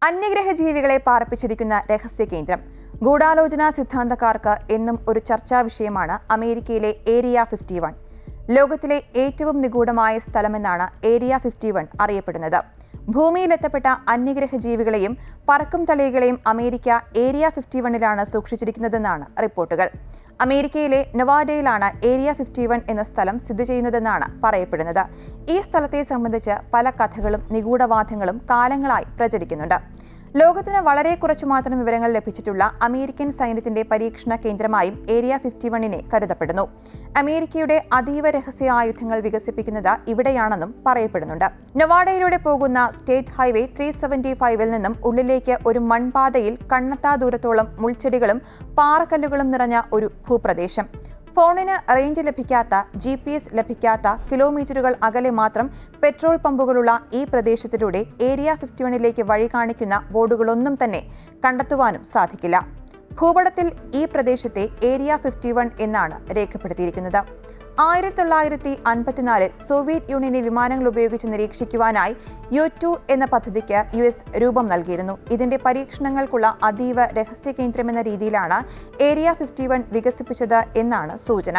അന്യഗ്രഹ ജീവികളെ പാർപ്പിച്ചിരിക്കുന്ന രഹസ്യ കേന്ദ്രം. ഗൂഢാലോചനാ സിദ്ധാന്തക്കാർക്ക് എന്നും ഒരു ചർച്ചാ വിഷയമാണ് അമേരിക്കയിലെ ഏരിയ 51. ലോകത്തിലെ ഏറ്റവും നിഗൂഢമായ സ്ഥലമെന്നാണ് ഏരിയ 51 അറിയപ്പെടുന്നത്. ഭൂമിയിലെത്തപ്പെട്ട അന്യഗ്രഹ ജീവികളെയും പറക്കും തളികളെയും അമേരിക്ക ഏരിയ 51ലാണ് സൂക്ഷിച്ചിരിക്കുന്നതെന്നാണ് റിപ്പോർട്ടുകൾ. അമേരിക്കയിലെ നെവാഡയിലാണ് ഏരിയ 51 എന്ന സ്ഥലം സ്ഥിതി ചെയ്യുന്നതെന്നാണ് പറയപ്പെടുന്നത്. ഈ സ്ഥലത്തെ സംബന്ധിച്ച് പല കഥകളും നിഗൂഢവാദങ്ങളും കാലങ്ങളായി പ്രചരിക്കുന്നുണ്ട്. ലോകത്തിന് വളരെ കുറച്ചു മാത്രം വിവരങ്ങൾ ലഭിച്ചിട്ടുള്ള അമേരിക്കൻ സൈന്യത്തിന്റെ പരീക്ഷണ കേന്ദ്രമായും ഏരിയ 51നെ കരുതപ്പെടുന്നു. അമേരിക്കയുടെ അതീവ രഹസ്യ ആയുധങ്ങൾ വികസിപ്പിക്കുന്നത് ഇവിടെയാണെന്നും പറയപ്പെടുന്നുണ്ട്. നെവാഡയിലൂടെ പോകുന്ന സ്റ്റേറ്റ് ഹൈവേ 375 നിന്നും ഉള്ളിലേക്ക് ഒരു മൺപാതയിൽ കണ്ണെത്താ ദൂരത്തോളം മുൾച്ചെടികളും പാറക്കല്ലുകളും നിറഞ്ഞ ഒരു ഭൂപ്രദേശം. ഫോണിന് റേഞ്ച് ലഭിക്കാത്ത, GPS ലഭിക്കാത്ത കിലോമീറ്ററുകൾ അകലെ മാത്രം പെട്രോൾ പമ്പുകളുള്ള ഈ പ്രദേശത്തിലൂടെ ഏരിയ 51ലേക്ക് വഴി കാണിക്കുന്ന ബോർഡുകളൊന്നും തന്നെ കണ്ടെത്തുവാനും സാധിക്കില്ല. ഭൂപടത്തിൽ ഈ പ്രദേശത്തെ ഏരിയ 51 എന്നാണ് രേഖപ്പെടുത്തിയിരിക്കുന്നത്. 1954 സോവിയറ്റ് യൂണിയനെ വിമാനങ്ങൾ ഉപയോഗിച്ച് നിരീക്ഷിക്കുവാനായി U-2 എന്ന പദ്ധതിക്ക് US രൂപം നൽകിയിരുന്നു. ഇതിന്റെ പരീക്ഷണങ്ങൾക്കുള്ള അതീവ രഹസ്യ കേന്ദ്രമെന്ന രീതിയിലാണ് ഏരിയ 51 വികസിപ്പിച്ചത് എന്നാണ് സൂചന.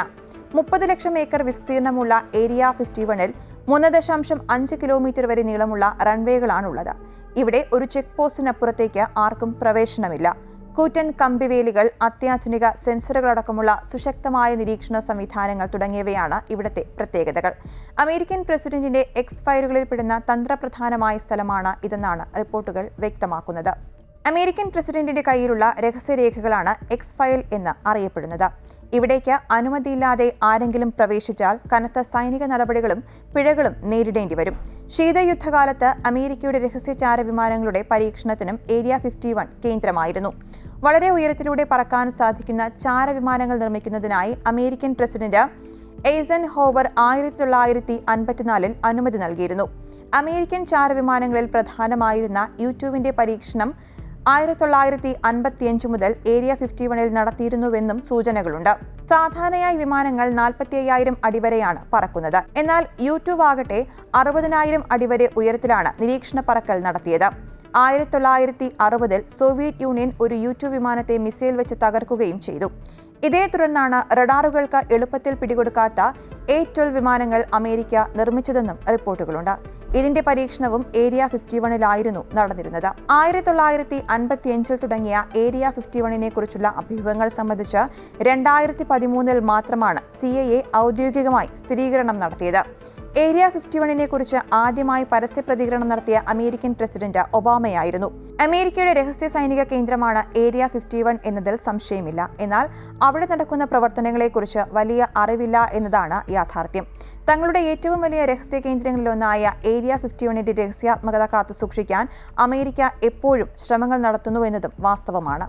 30 ലക്ഷം ഏക്കർ വിസ്തീർണമുള്ള ഏരിയ 51ൽ 3.5 കിലോമീറ്റർ വരെ നീളമുള്ള റൺവേകളാണുള്ളത്. ഇവിടെ ഒരു ചെക്ക് പോസ്റ്റിനപ്പുറത്തേക്ക് ആർക്കും പ്രവേശനമില്ല. കൂറ്റൻ കമ്പിവേലികൾ, അത്യാധുനിക സെൻസറുകളടക്കമുള്ള സുശക്തമായ നിരീക്ഷണ സംവിധാനങ്ങൾ തുടങ്ങിയവയാണ് ഇവിടുത്തെ പ്രത്യേകതകൾ. അമേരിക്കൻ പ്രസിഡന്റിന്റെ എക്സ് ഫയലുകളിൽ പെടുന്ന തന്ത്രപ്രധാനമായ സ്ഥലമാണ് ഇതെന്നാണ് റിപ്പോർട്ടുകൾ വ്യക്തമാക്കുന്നത്. അമേരിക്കൻ പ്രസിഡന്റിന്റെ കയ്യിലുള്ള രഹസ്യരേഖകളാണ് എക്സ് ഫയൽ എന്ന് അറിയപ്പെടുന്നത്. ഇവിടേക്ക് അനുമതിയില്ലാതെ ആരെങ്കിലും പ്രവേശിച്ചാൽ കനത്ത സൈനിക നടപടികളും പിഴകളും നേരിടേണ്ടി വരും. ശീതയുദ്ധകാലത്ത് അമേരിക്കയുടെ രഹസ്യചാര വിമാനങ്ങളുടെ പരീക്ഷണത്തിനും ഏരിയ 51 കേന്ദ്രമായിരുന്നു. വളരെ ഉയരത്തിലൂടെ പറക്കാൻ സാധിക്കുന്ന ചാരവിമാനങ്ങൾ നിർമ്മിക്കുന്നതിനായി അമേരിക്കൻ പ്രസിഡന്റ് എയ്സൻഹോവർ 1954 അനുമതി നൽകിയിരുന്നു. അമേരിക്കൻ ചാരവിമാനങ്ങളിൽ പ്രധാനമായിരുന്ന U-2വിന്റെ പരീക്ഷണം 1955 മുതൽ ഏരിയ 51ൽ നടത്തിയിരുന്നുവെന്നും സൂചനകളുണ്ട്. സാധാരണയായി വിമാനങ്ങൾ 45,000 അടി വരെയാണ് പറക്കുന്നത്. എന്നാൽ U-2 ആകട്ടെ 60,000 അടി വരെ ഉയരത്തിലാണ് നിരീക്ഷണ പറക്കൽ നടത്തിയത്. 1960 സോവിയറ്റ് യൂണിയൻ ഒരു U-2 വിമാനത്തെ മിസൈൽ വെച്ച് തകർക്കുകയും ചെയ്തു. ഇതേ തുടർന്നാണ് റഡാറുകൾക്ക് എളുപ്പത്തിൽ പിടികൊടുക്കാത്ത A-12 വിമാനങ്ങൾ അമേരിക്ക നിർമ്മിച്ചതെന്നും റിപ്പോർട്ടുകളുണ്ട്. ഇതിന്റെ പരീക്ഷണവും ഏരിയ 51ലായിരുന്നു നടന്നിരുന്നത്. 1955 തുടങ്ങിയ ഏരിയ 51നെ കുറിച്ചുള്ള അഭ്യൂഹങ്ങൾ സംബന്ധിച്ച് 2013 മാത്രമാണ് CIA ഔദ്യോഗികമായി സ്ഥിരീകരണം നടത്തിയത്. ഏരിയ 51നെ കുറിച്ച് ആദ്യമായി പരസ്യ പ്രതികരണം നടത്തിയ അമേരിക്കൻ പ്രസിഡന്റ് ഒബാമയായിരുന്നു. അമേരിക്കയുടെ രഹസ്യ സൈനിക കേന്ദ്രമാണ് ഏരിയ 51 എന്നതിൽ സംശയമില്ല. എന്നാൽ അവിടെ നടക്കുന്ന പ്രവർത്തനങ്ങളെക്കുറിച്ച് വലിയ അറിവില്ല എന്നതാണ് യാഥാർത്ഥ്യം. തങ്ങളുടെ ഏറ്റവും വലിയ രഹസ്യ കേന്ദ്രങ്ങളിലൊന്നായ ഏരിയ 51ന്റെ രഹസ്യാത്മകത കാത്തുസൂക്ഷിക്കാൻ അമേരിക്ക എപ്പോഴും ശ്രമങ്ങൾ നടത്തുന്നുവെന്നതും വാസ്തവമാണ്.